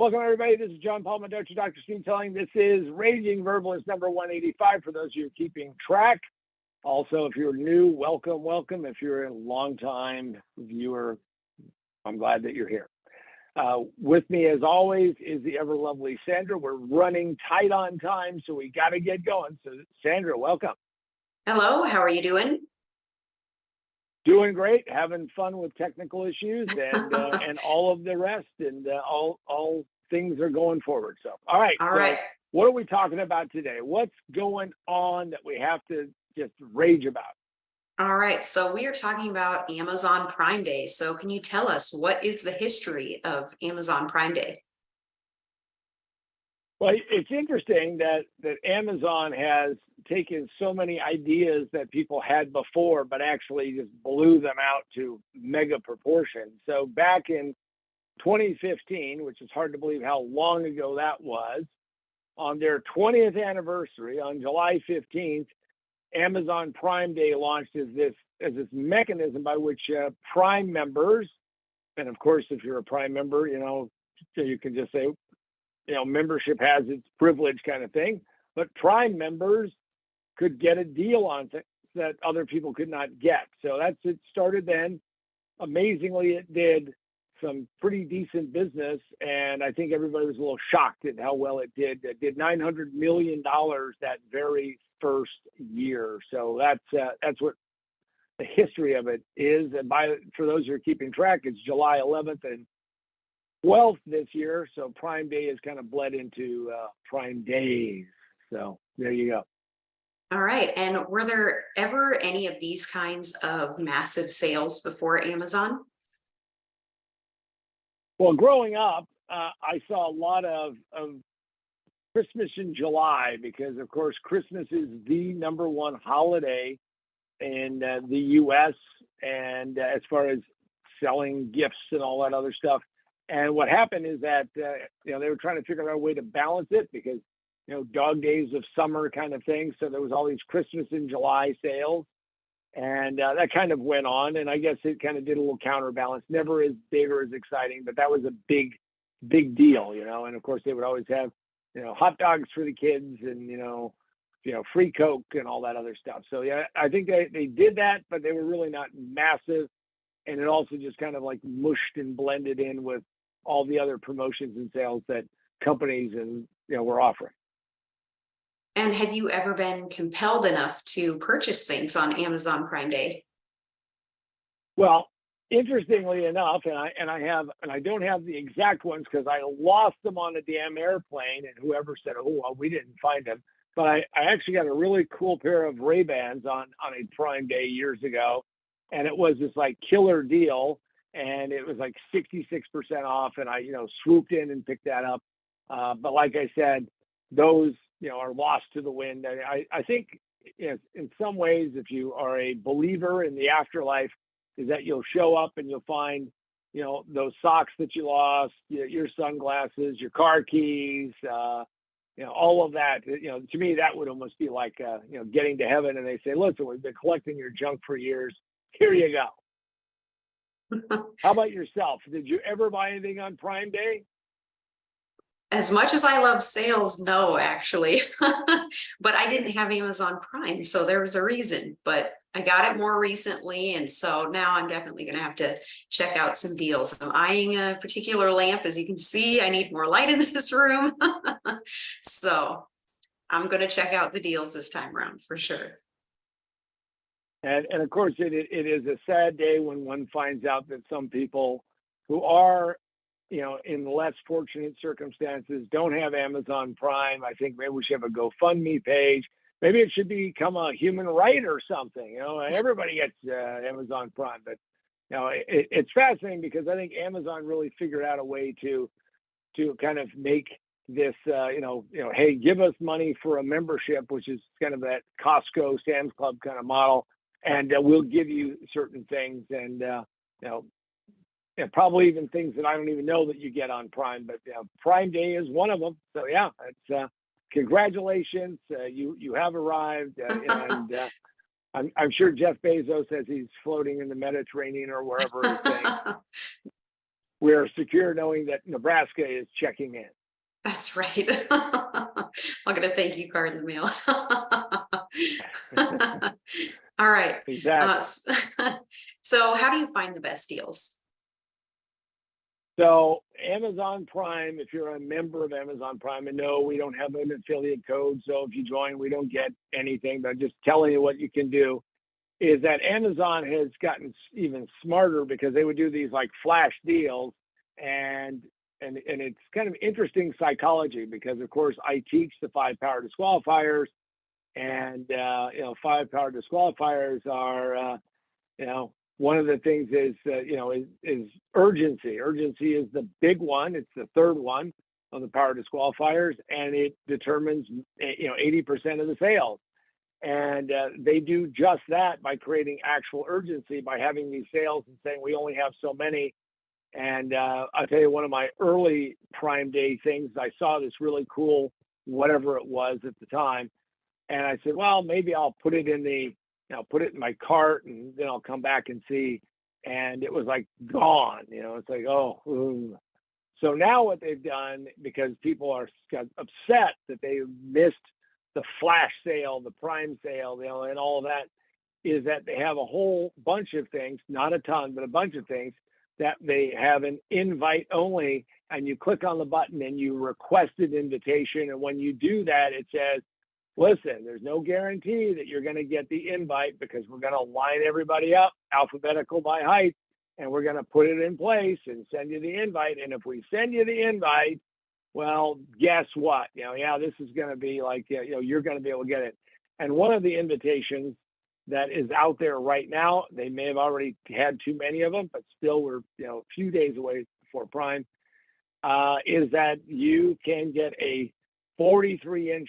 Welcome, everybody. This is John Paul Mendoza, Dr. Steve Telling. This is Raging Verbalist number 185 for those of you keeping track. Also, if you're new, welcome, welcome. If you're a long-time viewer, I'm glad that you're here. With me, as always, is the ever-lovely Sandra. We're running tight on time, so we got to get going. So, Sandra, welcome. Hello, how are you doing? Doing great, having fun with technical issues and all of the rest, and all things are going forward. So, all right. All right. What are we talking about today? What's going on that we have to just rage about? All right. So we are talking about Amazon Prime Day. So can you tell us what is the history of Amazon Prime Day? Well, it's interesting that Amazon has taken so many ideas that people had before, but actually just blew them out to mega proportions. So back in 2015, which is hard to believe how long ago that was, on their 20th anniversary, on July 15th, Amazon Prime Day launched as this mechanism by which Prime members, and of course, if you're a Prime member, so you can just say, membership has its privilege kind of thing, but Prime members could get a deal on things that other people could not get. So it started then. Amazingly, it did some pretty decent business, and I think everybody was a little shocked at how well it did. It did $900 million that very first year. So that's what the history of it is. And for those who are keeping track, it's July 11th and 12th this year. So Prime Day is kind of bled into Prime Days. So there you go. All right. And were there ever any of these kinds of massive sales before Amazon? Well, growing up, I saw a lot of Christmas in July because, of course, Christmas is the number one holiday in the U.S. and as far as selling gifts and all that other stuff. And what happened is that they were trying to figure out a way to balance it because dog days of summer kind of thing. So there was all these Christmas in July sales. And that kind of went on, and I guess it kind of did a little counterbalance. Never as big or as exciting, but that was a big deal, And of course, they would always have, hot dogs for the kids, and free Coke and all that other stuff. So yeah, I think they did that, but they were really not massive, and it also just kind of like mushed and blended in with all the other promotions and sales that companies and were offering. And have you ever been compelled enough to purchase things on Amazon Prime Day? Well, interestingly enough, and I don't have the exact ones because I lost them on a damn airplane, and whoever said, "Oh, well, we didn't find them," but I actually got a really cool pair of Ray-Bans on a Prime Day years ago, and it was this like killer deal, and it was like 66% off, and I swooped in and picked that up. But like I said, those are lost to the wind. I think in some ways, if you are a believer in the afterlife, is that you'll show up and you'll find, those socks that you lost, your sunglasses, your car keys, all of that. To me, that would almost be like, getting to heaven and they say, "Listen, we've been collecting your junk for years. Here you go." How about yourself? Did you ever buy anything on Prime Day? As much as I love sales, no, actually. But I didn't have Amazon Prime, so there was a reason. But I got it more recently, and so now I'm definitely going to have to check out some deals. I'm eyeing a particular lamp. As you can see, I need more light in this room. So I'm going to check out the deals this time around for sure. And of course, it is a sad day when one finds out that some people who are in less fortunate circumstances don't have Amazon Prime. I think maybe we should have a GoFundMe page. Maybe it should become a human right or something. Everybody gets Amazon Prime, but it's fascinating because I think Amazon really figured out a way to kind of make this, hey, give us money for a membership, which is kind of that Costco, Sam's Club kind of model, and we'll give you certain things, and probably even things that I don't even know that you get on Prime, but Prime Day is one of them. So yeah, it's congratulations, you have arrived, and I'm sure Jeff Bezos, as he's floating in the Mediterranean or wherever, is saying, we're secure knowing that Nebraska is checking in. That's right. I'll get a thank you card in the mail. All right. Exactly. So how do you find the best deals? So Amazon Prime, if you're a member of Amazon Prime, and no, we don't have an affiliate code. So if you join, we don't get anything, but just telling you what you can do is that Amazon has gotten even smarter because they would do these like flash deals, and it's kind of interesting psychology because of course I teach the 5 power disqualifiers, and 5 power disqualifiers are one of the things is is urgency. Urgency is the big one. It's the third one of the power disqualifiers, and it determines 80% of the sales. And they do just that by creating actual urgency by having these sales and saying we only have so many. And I'll tell you, one of my early Prime Day things, I saw this really cool whatever it was at the time, and I said, well, maybe I'll put it in put it in my cart, and then I'll come back and see. And it was like gone. It's like, oh. Ooh. So now what they've done, because people are upset that they missed the flash sale, the Prime sale, and all of that, is that they have a whole bunch of things, not a ton, but a bunch of things that they have an invite only, and you click on the button and you request an invitation. And when you do that, it says, listen, there's no guarantee that you're going to get the invite because we're going to line everybody up alphabetical by height, and we're going to put it in place and send you the invite. And if we send you the invite, well, guess what? This is going to be like, you're going to be able to get it. And one of the invitations that is out there right now, they may have already had too many of them, but still we're, a few days away before Prime, is that you can get a 43-inch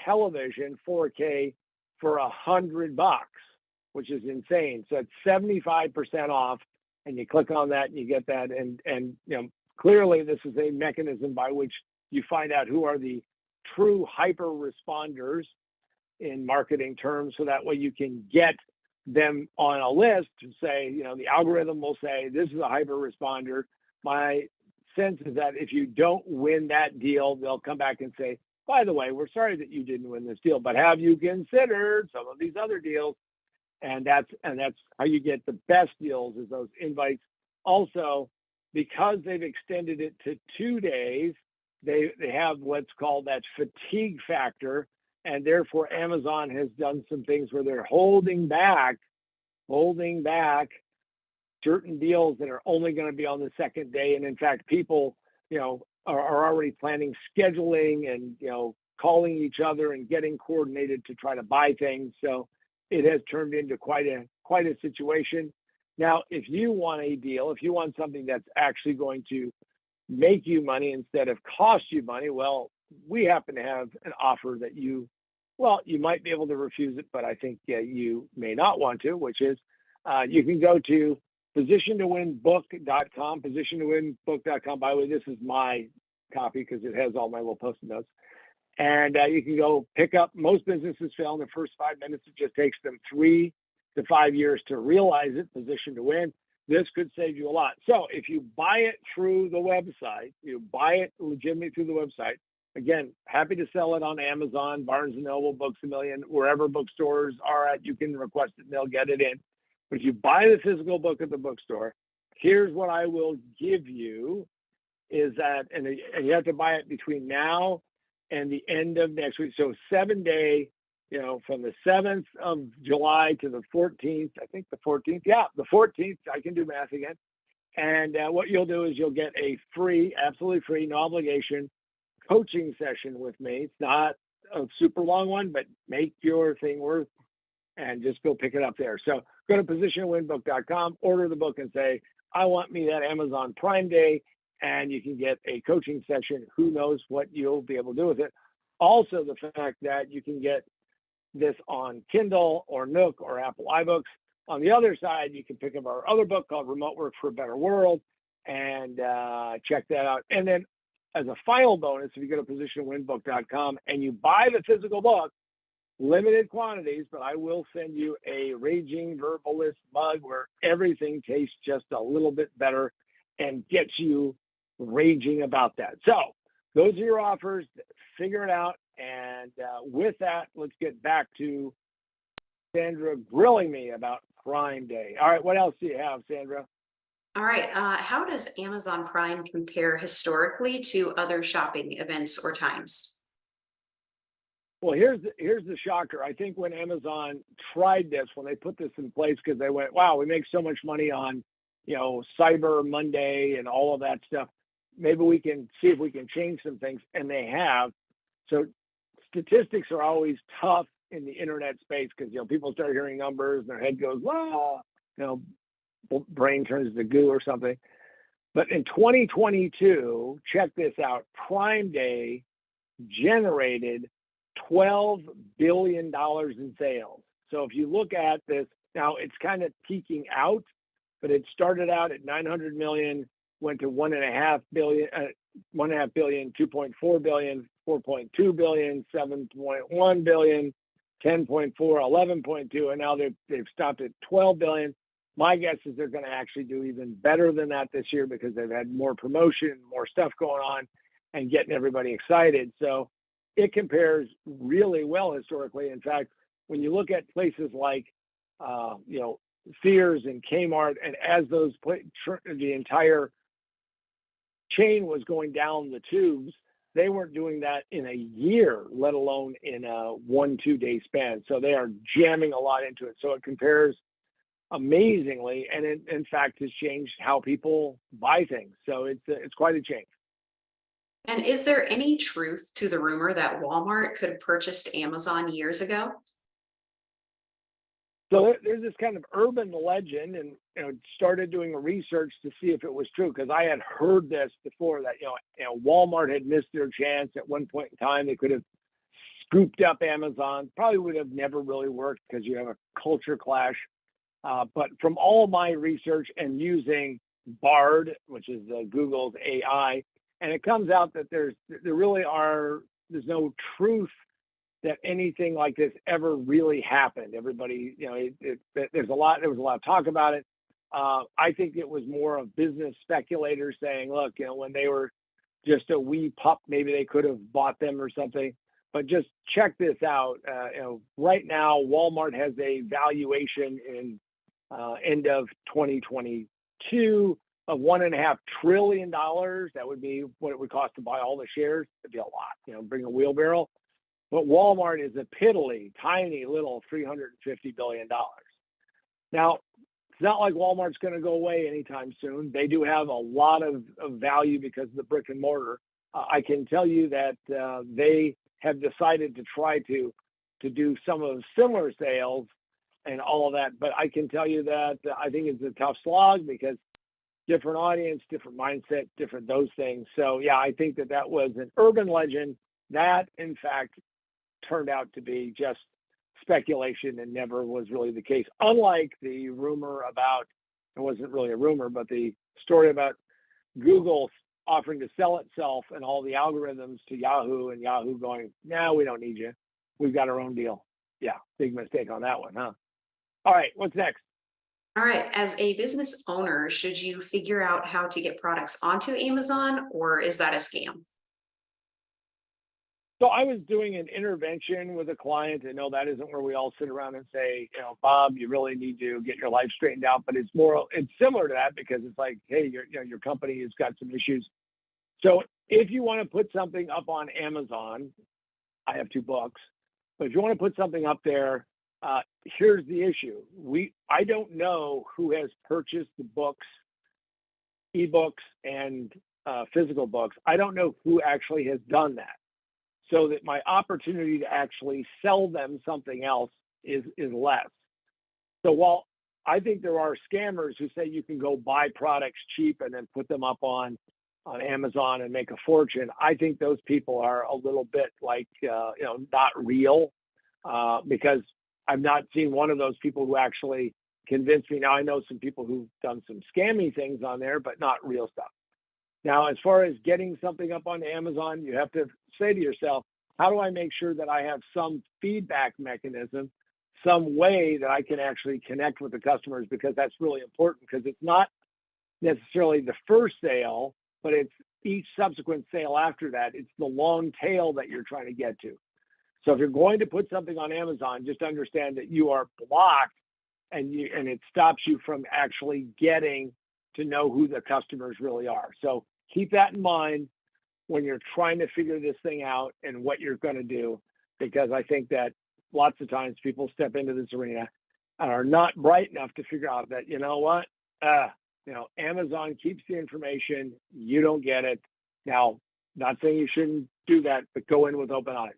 television 4K for $100, which is insane. So it's 75% off, and you click on that and you get that. And clearly this is a mechanism by which you find out who are the true hyper responders in marketing terms, so that way you can get them on a list to say, the algorithm will say, this is a hyper responder. My sense is that if you don't win that deal, they'll come back and say, by the way, we're sorry that you didn't win this deal, but have you considered some of these other deals? And that's how you get the best deals, is those invites. Also, because they've extended it to 2 days, they have what's called that fatigue factor, and therefore Amazon has done some things where they're holding back certain deals that are only going to be on the second day. And in fact, people are already planning scheduling and calling each other and getting coordinated to try to buy things. So it has turned into quite a situation. Now, if you want a deal, if you want something that's actually going to make you money instead of cost you money, well, we happen to have an offer that you might be able to refuse it, but I think you may not want to, which is you can go to positiontowinbook.com, positiontowinbook.com. By the way, this is my copy because it has all my little post-it notes. And you can go pick up. Most businesses fail in the first 5 minutes. It just takes them 3 to 5 years to realize it. Position to Win. This could save you a lot. So if you buy it through the website, you buy it legitimately through the website. Again, happy to sell it on Amazon, Barnes & Noble, Books A Million, wherever bookstores are at. You can request it and they'll get it in. But if you buy the physical book at the bookstore, here's what I will give you is that, and you have to buy it between now and the end of next week. So 7-day, from the 7th of July to the 14th, I think the 14th. Yeah, the 14th. I can do math again. And what you'll do is you'll get a free, absolutely free, no obligation coaching session with me. It's not a super long one, but make your thing worth, and just go pick it up there. So go to positiontowinbook.com, order the book and say, I want me that Amazon Prime Day, and you can get a coaching session. Who knows what you'll be able to do with it. Also, the fact that you can get this on Kindle or Nook or Apple iBooks. On the other side, you can pick up our other book called Remote Work for a Better World and check that out. And then as a final bonus, if you go to positiontowinbook.com and you buy the physical book, limited quantities, but I will send you a Raging Verbalist mug where everything tastes just a little bit better. and gets you raging about that. So those are your offers. Figure it out. And with that, let's get back to Sandra grilling me about Prime Day. All right, what else do you have, Sandra? All right, how does Amazon Prime compare historically to other shopping events or times? Well, here's the shocker. I think when Amazon tried this, when they put this in place, because they went, wow, we make so much money on, Cyber Monday and all of that stuff. Maybe we can see if we can change some things, and they have. So statistics are always tough in the internet space because people start hearing numbers and their head goes, wow, brain turns to goo or something. But in 2022, check this out, Prime Day generated $12 billion in sales. So if you look at this, now it's kind of peaking out, but it started out at 900 million, went to 1.5 billion, 1.5 billion, 2.4 billion, 4.2 billion, 7.1 billion, 10.4, 11.2, and now they've stopped at 12 billion. My guess is they're going to actually do even better than that this year because they've had more promotion, more stuff going on, and getting everybody excited. So it compares really well historically. In fact, when you look at places like, Sears and Kmart, and as the entire chain was going down the tubes, they weren't doing that in a year, let alone in a 1-2 day span. So they are jamming a lot into it. So it compares amazingly, and it, in fact, has changed how people buy things. So it's quite a change. And is there any truth to the rumor that Walmart could have purchased Amazon years ago? So there's this kind of urban legend, and started doing research to see if it was true, because I had heard this before that Walmart had missed their chance at one point in time. They could have scooped up Amazon. Probably would have never really worked because you have a culture clash. But from all my research and using Bard, which is Google's AI, and it comes out that there's no truth that anything like this ever really happened. Everybody, there was a lot of talk about it. I think it was more of business speculators saying, look, when they were just a wee pup, maybe they could have bought them or something. But just check this out. Right now, Walmart has a valuation in end of 2022 of $1.5 trillion. That would be what it would cost to buy all the shares. It'd be a lot, bring a wheelbarrow. But Walmart is a piddly, tiny little $350 billion. Now, it's not like Walmart's going to go away anytime soon. They do have a lot of value because of the brick and mortar. I can tell you that they have decided to try to do some of similar sales and all of that. But I can tell you that I think it's a tough slog because different audience, different mindset, different those things. So yeah, I think that was an urban legend that, in fact, turned out to be just speculation and never was really the case. Unlike the rumor about, it wasn't really a rumor, but the story about Google offering to sell itself and all the algorithms to Yahoo, and Yahoo going, no, we don't need you. We've got our own deal. Yeah, big mistake on that one, huh? All right, what's next? All right, as a business owner, should you figure out how to get products onto Amazon, or is that a scam? So I was doing an intervention with a client. I know that isn't where we all sit around and say, Bob, you really need to get your life straightened out. But it's similar to that because it's like, hey, your company has got some issues. So if you want to put something up on Amazon, I have 2 books, but if you want to put something up there, here's the issue. I don't know who has purchased the books, ebooks, and physical books. I don't know who actually has done that. So that my opportunity to actually sell them something else is less. So while I think there are scammers who say you can go buy products cheap and then put them up on Amazon and make a fortune, I think those people are a little bit like, not real, because I've not seen one of those people who actually convinced me. Now, I know some people who've done some scammy things on there, but not real stuff. Now, as far as getting something up on Amazon, you have to say to yourself, how do I make sure that I have some feedback mechanism, some way that I can actually connect with the customers? Because that's really important, because it's not necessarily the first sale, but it's each subsequent sale after that. It's the long tail that you're trying to get to. So if you're going to put something on Amazon, just understand that you are blocked, and it stops you from actually getting to know who the customers really are. So keep that in mind when you're trying to figure this thing out and what you're going to do, because I think that lots of times people step into this arena and are not bright enough to figure out that, you know what, Amazon keeps the information, you don't get it. Now, not saying you shouldn't do that, but go in with open eyes.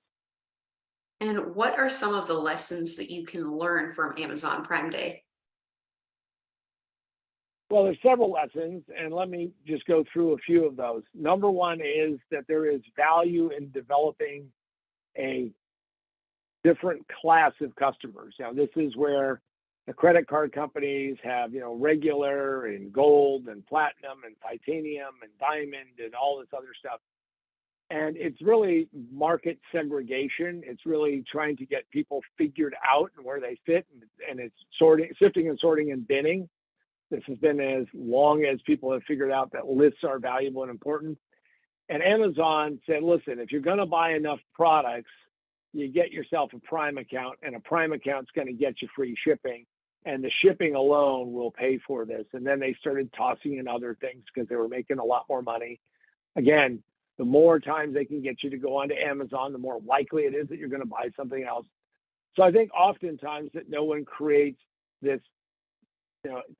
And what are some of the lessons that you can learn from Amazon Prime Day? Well, there's several lessons, and let me just go through a few of those. Number one is that there is value in developing a different class of customers. Now, this is where the credit card companies have, regular and gold and platinum and titanium and diamond and all this other stuff. And it's really market segregation. It's really trying to get people figured out and where they fit, and it's sifting and sorting and binning. This has been as long as people have figured out that lists are valuable and important. And Amazon said, listen, if you're going to buy enough products, you get yourself a Prime account, and a Prime account's going to get you free shipping. And the shipping alone will pay for this. And then they started tossing in other things because they were making a lot more money. Again, the more times they can get you to go onto Amazon, the more likely it is that you're going to buy something else. So I think oftentimes that no one creates this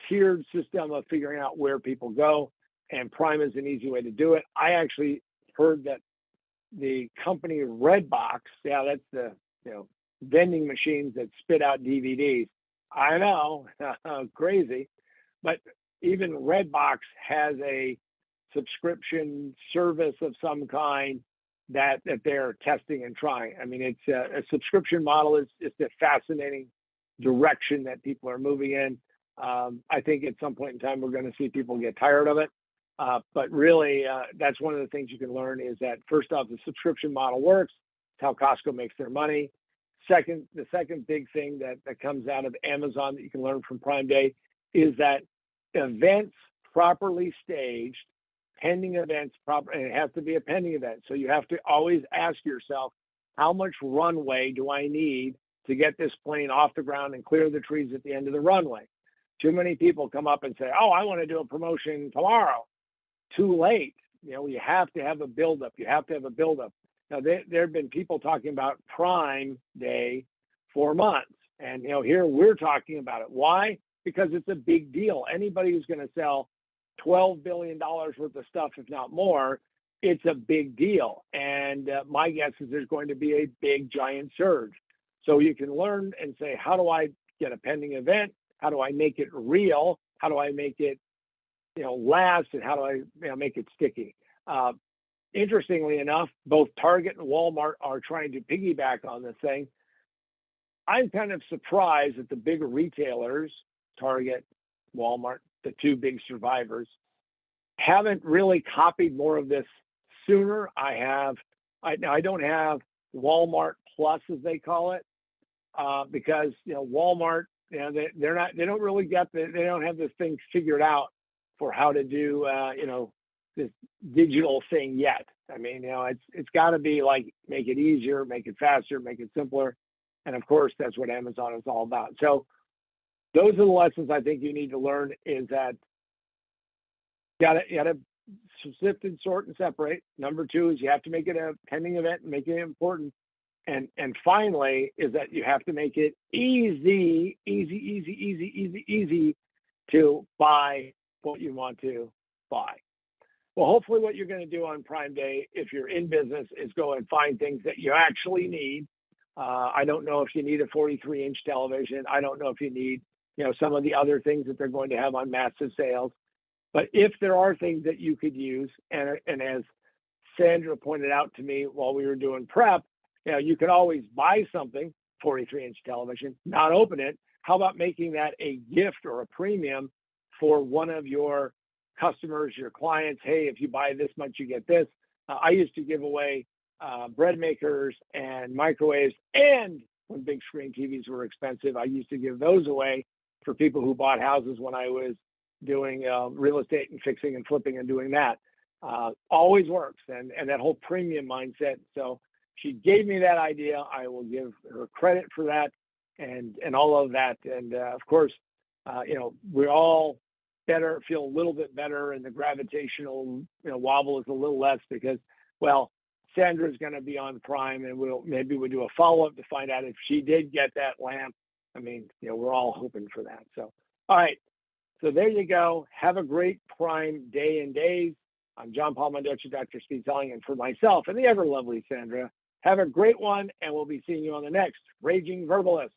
tiered system of figuring out where people go, and Prime is an easy way to do it. I actually heard that the company Redbox, that's the vending machines that spit out DVDs. I know, crazy, but even Redbox has a subscription service of some kind that they're testing and trying. I mean, it's a subscription model is just a fascinating direction that people are moving in. I think at some point in time, we're going to see people get tired of it. But really, that's one of the things you can learn is that, first off, the subscription model works. It's how Costco makes their money. The second big thing that comes out of Amazon that you can learn from Prime Day is that events properly staged, pending events, and it has to be a pending event. So you have to always ask yourself, how much runway do I need to get this plane off the ground and clear the trees at the end of the runway? Too many people come up and say, oh, I want to do a promotion tomorrow. Too late. You have to have a buildup. Now, there have been people talking about Prime Day for months. And, here we're talking about it. Why? Because it's a big deal. Anybody who's going to sell $12 billion worth of stuff, if not more, it's a big deal. And my guess is there's going to be a big, giant surge. So you can learn and say, how do I get a pending event? How do I make it real? How do I make it, last? And how do I make it sticky? Interestingly enough, both Target and Walmart are trying to piggyback on this thing. I'm kind of surprised that the bigger retailers, Target, Walmart, the two big survivors, haven't really copied more of this sooner. I don't have Walmart Plus, as they call it, because Walmart, they don't really they don't have this thing figured out for how to do this digital thing yet. I mean, it's got to be like, make it easier, make it faster, make it simpler, and of course that's what Amazon is all about. So those are the lessons I think you need to learn, is that you gotta sift and sort and separate. Number two is you have to make it a pending event and make it important. And finally is that you have to make it easy to buy what you want to buy. Well, hopefully what you're going to do on Prime Day, if you're in business, is go and find things that you actually need. I don't know if you need a 43-inch television. I don't know if you need, some of the other things that they're going to have on massive sales. But if there are things that you could use, and as Sandra pointed out to me while we were doing prep, you could always buy something, 43-inch television, not open it. How about making that a gift or a premium for one of your customers, your clients? Hey, if you buy this much, you get this. I used to give away bread makers and microwaves, and when big screen TVs were expensive, I used to give those away for people who bought houses when I was doing real estate and fixing and flipping and doing that. Always works, and that whole premium mindset. So she gave me that idea. I will give her credit for that, and all of that. And of course, we're all better, feel a little bit better, and the gravitational wobble is a little less because, well, Sandra's going to be on Prime, and we'll do a follow-up to find out if she did get that lamp. I mean, we're all hoping for that. So, all right. So there you go. Have a great Prime day and days. I'm John Paul Mondocci, Dr. Speed Selling, and for myself and the ever lovely Sandra, have a great one, and we'll be seeing you on the next Raging Verbalist.